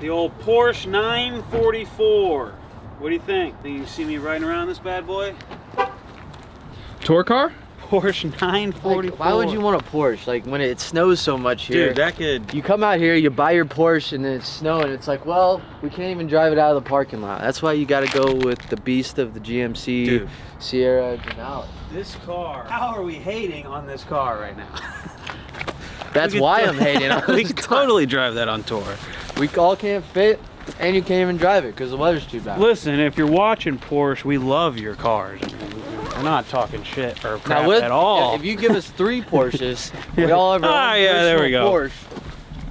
The old Porsche 944. What do you think? Think you can see me riding around this bad boy? Tour car? Porsche 944. Like, why would you want a Porsche? Like when it snows so much here. Dude, that could... You come out here, you buy your Porsche, and then it's snowing. It's like, well, we can't even drive it out of the parking lot. That's why you got to go with the beast of the GMC Dude. Sierra Denali. This car, how are we hating on this car right now? That's why I'm hating on We this could car. totally drive that on tour. We all can't fit, and you can't even drive it because the weather's too bad. Listen, if you're watching Porsche, we love your cars. We're not talking shit or crap Now at all. If you give us 3 Porsches, we all have our own yeah, there we personal go. Porsche.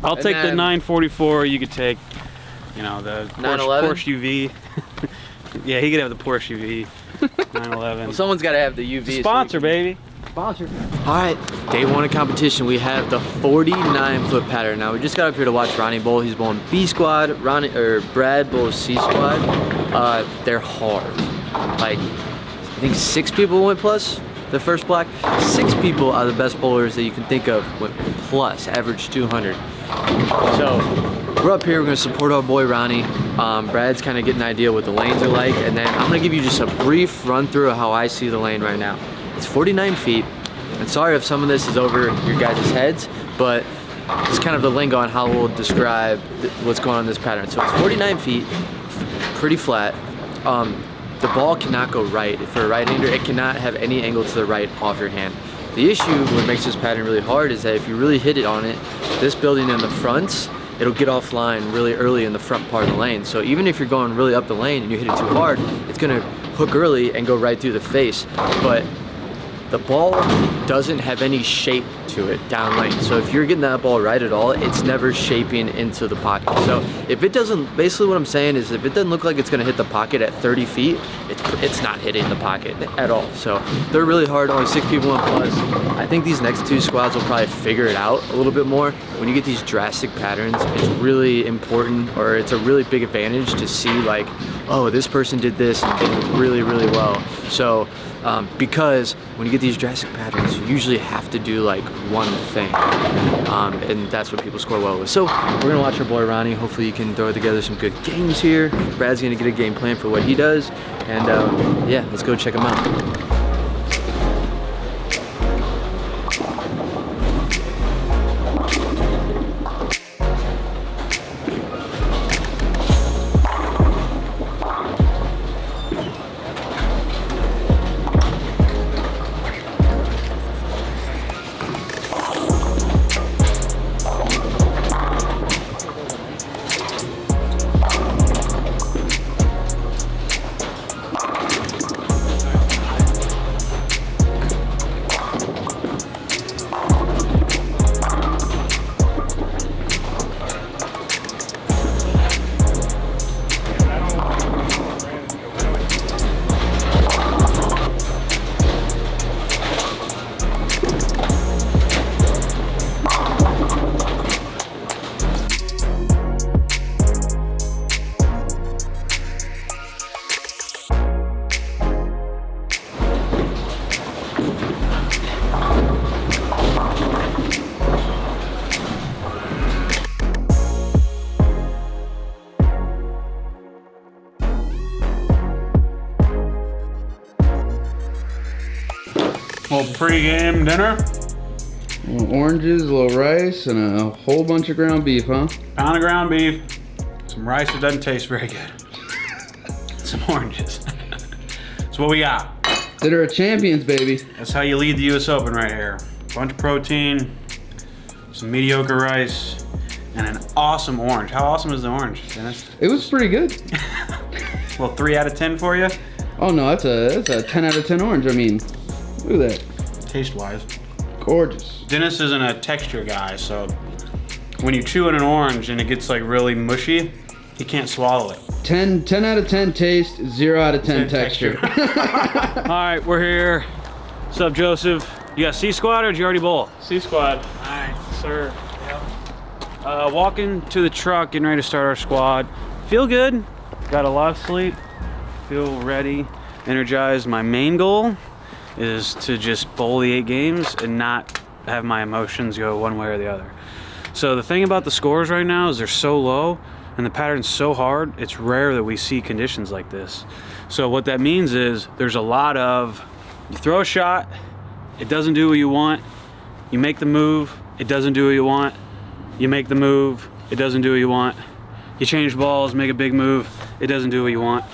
I'll And take the then- 944. You could take, you know, the 911? Porsche UV. Yeah, he could have the Porsche UV. 911. Well, someone's got to have the UV. Sponsor, baby. Sponsor. All right, day 1 of competition. We have the 49-foot pattern. Now we just got up here to watch Ronnie bowl. He's bowling B squad. Brad bowls C squad. They're hard. Like, I think 6 people went plus the first block. 6 people are the best bowlers that you can think of went plus, average 200. So we're up here. We're gonna support our boy Ronnie. Brad's kind of getting an idea what the lanes are like, and then I'm gonna give you just a brief run through of how I see the lane right now. It's 49 feet. And sorry if some of this is over your guys' heads, but it's kind of the lingo on how we'll describe what's going on in this pattern. So it's 49 feet, pretty flat. The ball cannot go right. For a right-hander, it cannot have any angle to the right off your hand. The issue, what makes this pattern really hard, is that if you really hit it on it, this building in the fronts, it'll get offline really early in the front part of the lane. So even if you're going really up the lane and you hit it too hard, it's gonna hook early and go right through the face. But the ball doesn't have any shape to it down lane. So if you're getting that ball right at all, it's never shaping into the pocket. So if it doesn't, basically what I'm saying is if it doesn't look like it's gonna hit the pocket at 30 feet, it's not hitting the pocket at all. So they're really hard, only 6 people in plus. I think these next 2 squads will probably figure it out a little bit more. When you get these drastic patterns, it's really important, or it's a really big advantage to see like, oh, this person did this and did it really, really well. So, because when you get these drastic patterns, you usually have to do like one thing, and that's what people score well with. So we're gonna watch our boy Ronnie. Hopefully he can throw together some good games here. Brad's gonna get a game plan for what he does, and yeah, let's go check him out. Little pre-game dinner. Oranges, a little rice, and a whole bunch of ground beef, huh? Pound of ground beef. Some rice that doesn't taste very good. Some oranges. That's what we got. Dinner of champions, baby. That's how you lead the US Open right here. Bunch of protein, some mediocre rice, and an awesome orange. How awesome is the orange, Dennis? It was pretty good. Well, 3 out of 10 for you? Oh no, that's a 10 out of 10 orange. I mean, look at that. Taste-wise. Gorgeous. Dennis isn't a texture guy, so when you chew on an orange and it gets like really mushy, he can't swallow it. 10 out of 10 taste, 0 out of 10 texture. All right, we're here. What's up, Joseph? You got C squad or did you already bowl? C squad. All right, sir. Walking to the truck, getting ready to start our squad. Feel good. Got a lot of sleep. Feel ready, energized. My main goal is to just bowl the 8 games and not have my emotions go one way or the other. So the thing about the scores right now is they're so low, and the pattern's so hard, it's rare that we see conditions like this. So what that means is there's a lot of, you throw a shot, it doesn't do what you want, you make the move, it doesn't do what you want, you make the move, it doesn't do what you want, you change balls, make a big move, it doesn't do what you want.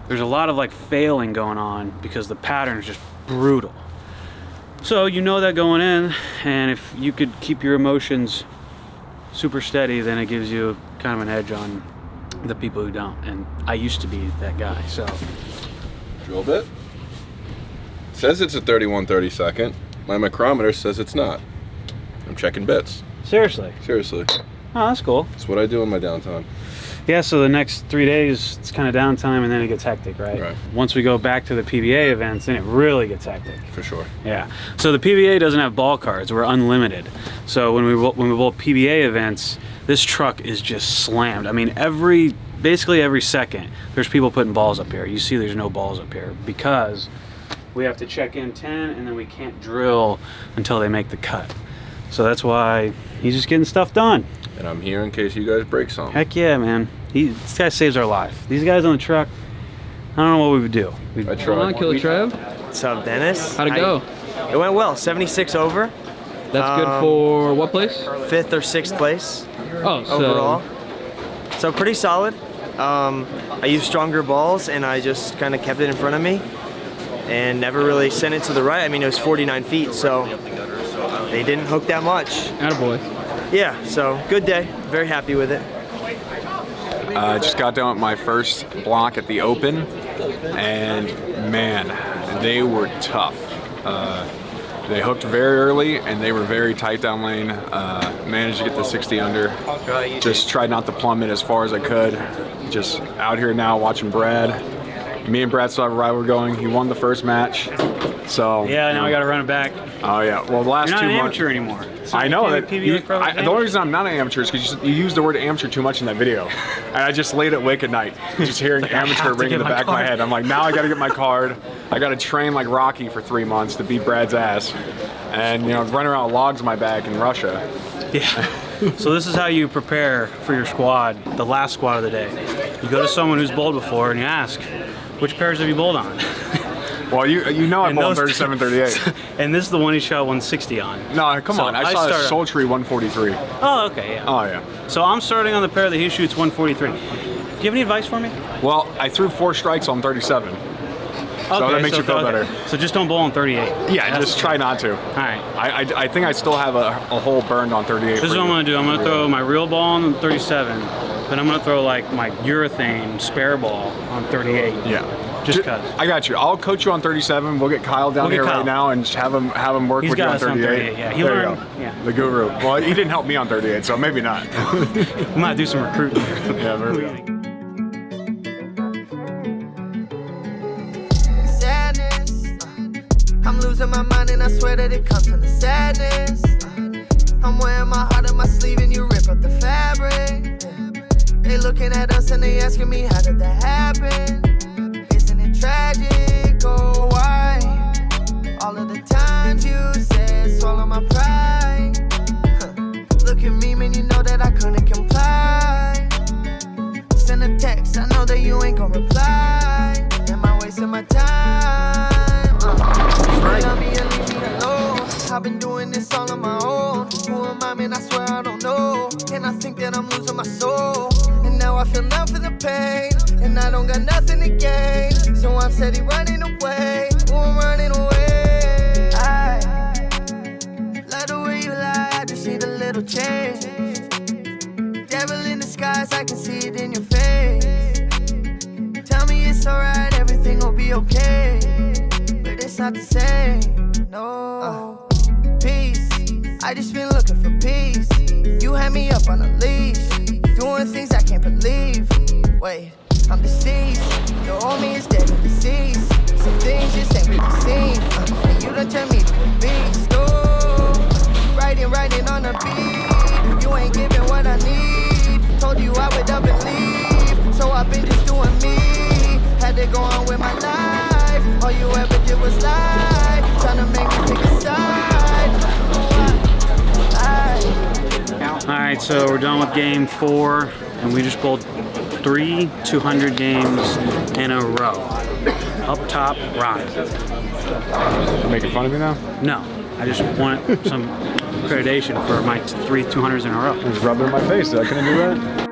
There's a lot of like failing going on because the pattern is just brutal. So you know that going in, and if you could keep your emotions super steady, then it gives you kind of an edge on the people who don't. And I used to be that guy, so. Drill bit. Says it's a 31/32. My micrometer says it's not. I'm checking bits. Seriously? Seriously. Oh, that's cool. That's what I do in my downtime. Yeah, so the next 3 days, it's kind of downtime, and then it gets hectic, right? Right. Once we go back to the PBA events, then it really gets hectic. For sure. Yeah. So the PBA doesn't have ball cards. We're unlimited. So when we bowl PBA events, this truck is just slammed. I mean, basically every second, there's people putting balls up here. You see there's no balls up here because we have to check in 10, and then we can't drill until they make the cut. So that's why he's just getting stuff done. And I'm here in case you guys break something. Heck yeah, man. This guy saves our life. These guys on the truck, I don't know what we would do. I Come on, tried. Killer Trev. What's up, Dennis? How'd it go? It went well. 76 over. That's good for what place? 5th or 6th place Oh, so overall. So pretty solid. I used stronger balls, and I just kind of kept it in front of me and never really sent it to the right. I mean, it was 49 feet, so they didn't hook that much. attaboy. Yeah, so good day. Very happy with it. I just got done with my first block at the Open, and man, they were tough. They hooked very early, and they were very tight down lane. Managed to get the 60 under. Just tried not to plummet as far as I could. Just out here now watching Brad. Me and Brad still have a rivalry going. He won the first match, so. Yeah, now we got to run it back. Oh yeah. Well, the last You're not 2 an months. amateur anymore. So I you know can't that. be PBA pro The only reason I'm not an amateur is because you used the word amateur too much in that video, and I just laid awake at night just hearing amateur ring in the back of my head. I'm like, now I got to get my card. I got to train like Rocky for 3 months to beat Brad's ass, and run around with logs in my bag in Russia. Yeah. So this is how you prepare for your squad, the last squad of the day. You go to someone who's bowled before and you ask, which pairs have you bowled on? Well, you know I And bowled those- 37, 38. And this is the one he shot 160 on. No, come So on. I I saw a started- sultry 143. Oh, okay, yeah. Oh yeah. So I'm starting on the pair that he shoots 143. Do you have any advice for me? Well, I threw 4 strikes on 37. So that makes you feel better. So just don't bowl on 38. Yeah, That's- just try not to. All right. I think I still have a hole burned on 38. This is what I'm gonna do. I'm gonna throw my real ball on 37, then I'm gonna throw like my urethane spare ball on 38. Yeah. Just cause. I got you. I'll coach you on 37. We'll get Kyle down We'll get here Kyle. right now and just have him work He's with you got on us on 38. 38, yeah. He There you learned- go. yeah. The guru. Well, he didn't help me on 38, so maybe not. We might do some recruiting. Yeah, there we go. Sadness. I'm losing my mind and I swear that it comes from the sadness. I'm wearing my heart on my sleeve and you rip up the fabric. They looking at us and they asking me how did that happen? Isn't it tragic? Oh, why? All of the times you said swallow my pride. Look at me, man, you know that I couldn't comply. Send a text, I know that you ain't gonna reply. Am I wasting my time? Love me or leave me alone. I've been doing this all on my own. Who am I, man? I swear I don't know. And I think that I'm losing my soul. And now I feel numb for the pain. And I don't got nothing to gain. So I'm steady running away. Oh, I'm running away. I love the way you lie. I just need a little change. Devil in disguise, I can see it in your face. Tell me it's alright, everything will be okay. But it's not the same, no. Peace, I just been looking for peace. You had me up on a leash, doing things I can't believe. Wait, I'm deceased. Your old me is dead and deceased. Some things just ain't what they seem. And you done turned me to a beast. Oh, writing on a beat. You ain't giving what I need. Told you I would up and leave. So I've been just doing me. Had to go on with my life. All you ever did was lie. Trying to make me pick a side. All right, so we're done with game 4. and we just bowled 3 200 games in a row. Up top, Ronnie. Making fun of me now? No, I just want some accreditation for my 3 200s in a row. Just rubbed it in my face. I couldn't do that.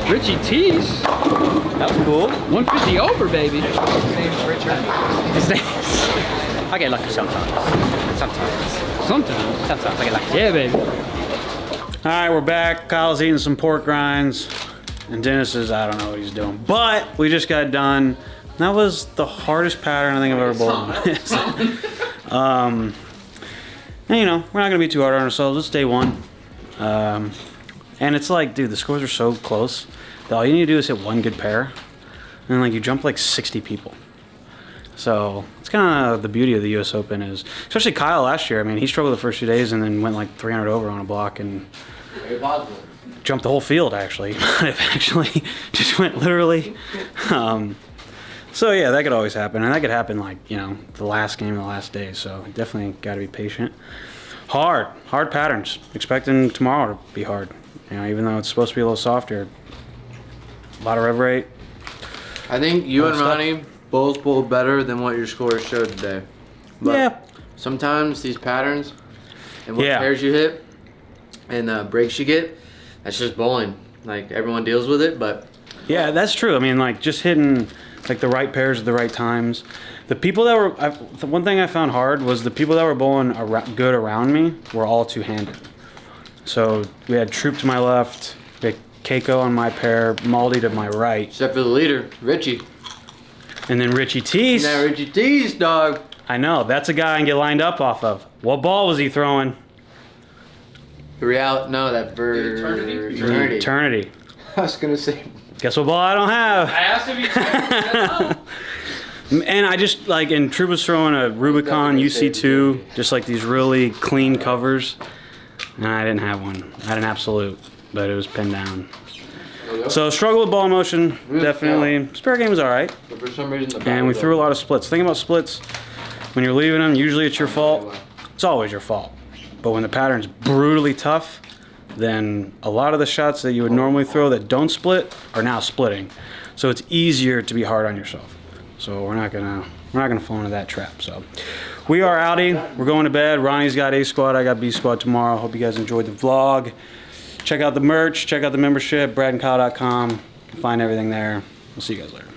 Richie T's. That was cool. 150 over, baby. His name's Richard. His name's... I get lucky sometimes. Sometimes. Sometimes I get lucky. Yeah, baby. All right, we're back. Kyle's eating some pork rinds, and Dennis is, I don't know what he's doing. But we just got done. That was the hardest pattern I think I've ever bowled. And, you know, we're not gonna be too hard on ourselves. It's day one. And it's like, dude, the scores are so close that all you need to do is hit one good pair, and like you jump like 60 people. So it's kind of the beauty of the U.S. Open is, especially Kyle last year. I mean, he struggled the first 2 days and then went like 300 over on a block and jumped the whole field. Actually, actually just went literally. So yeah, that could always happen, and that could happen like, you know, the last game of the last day. So definitely got to be patient. Hard patterns. Expecting tomorrow to be hard. You know, even though it's supposed to be a little softer. A lot of rev rate. I think you and Ronnie both bowled better than what your scores showed today. But Yeah. sometimes these patterns and what Yeah. pairs you hit and breaks you get, that's just bowling. Like, everyone deals with it, but Yeah, that's true. I mean, like, just hitting like the right pairs at the right times. The people that were, the one thing I found hard was the people that were bowling good around me were all two-handed. So we had Troop to my left, we had Keiko on my pair, Maldi to my right, except for the leader, Richie. and then Richie Teese. Now Richie T's, dog. I know, that's a guy I can get lined up off of. What ball was he throwing? Eternity. Eternity. I was gonna say. Guess what ball I don't have? I asked if you said And I just, like, and Troop was throwing a Rubicon UC2, just like these really clean covers. And I didn't have one. I had an Absolute, but it was pinned down. So struggle with ball motion, definitely. Spare game was all right. But for some reason, And we threw a lot of splits. Think about splits. When you're leaving them, usually it's your fault. It's always your fault. But when the pattern's brutally tough, then a lot of the shots that you would normally throw that don't split are now splitting. So it's easier to be hard on yourself. So we're not gonna fall into that trap. So we are outie. We're going to bed. Ronnie's got A squad. I got B squad tomorrow. Hope you guys enjoyed the vlog. Check out the merch. Check out the membership. BradandKyle.com. Find everything there. We'll see you guys later.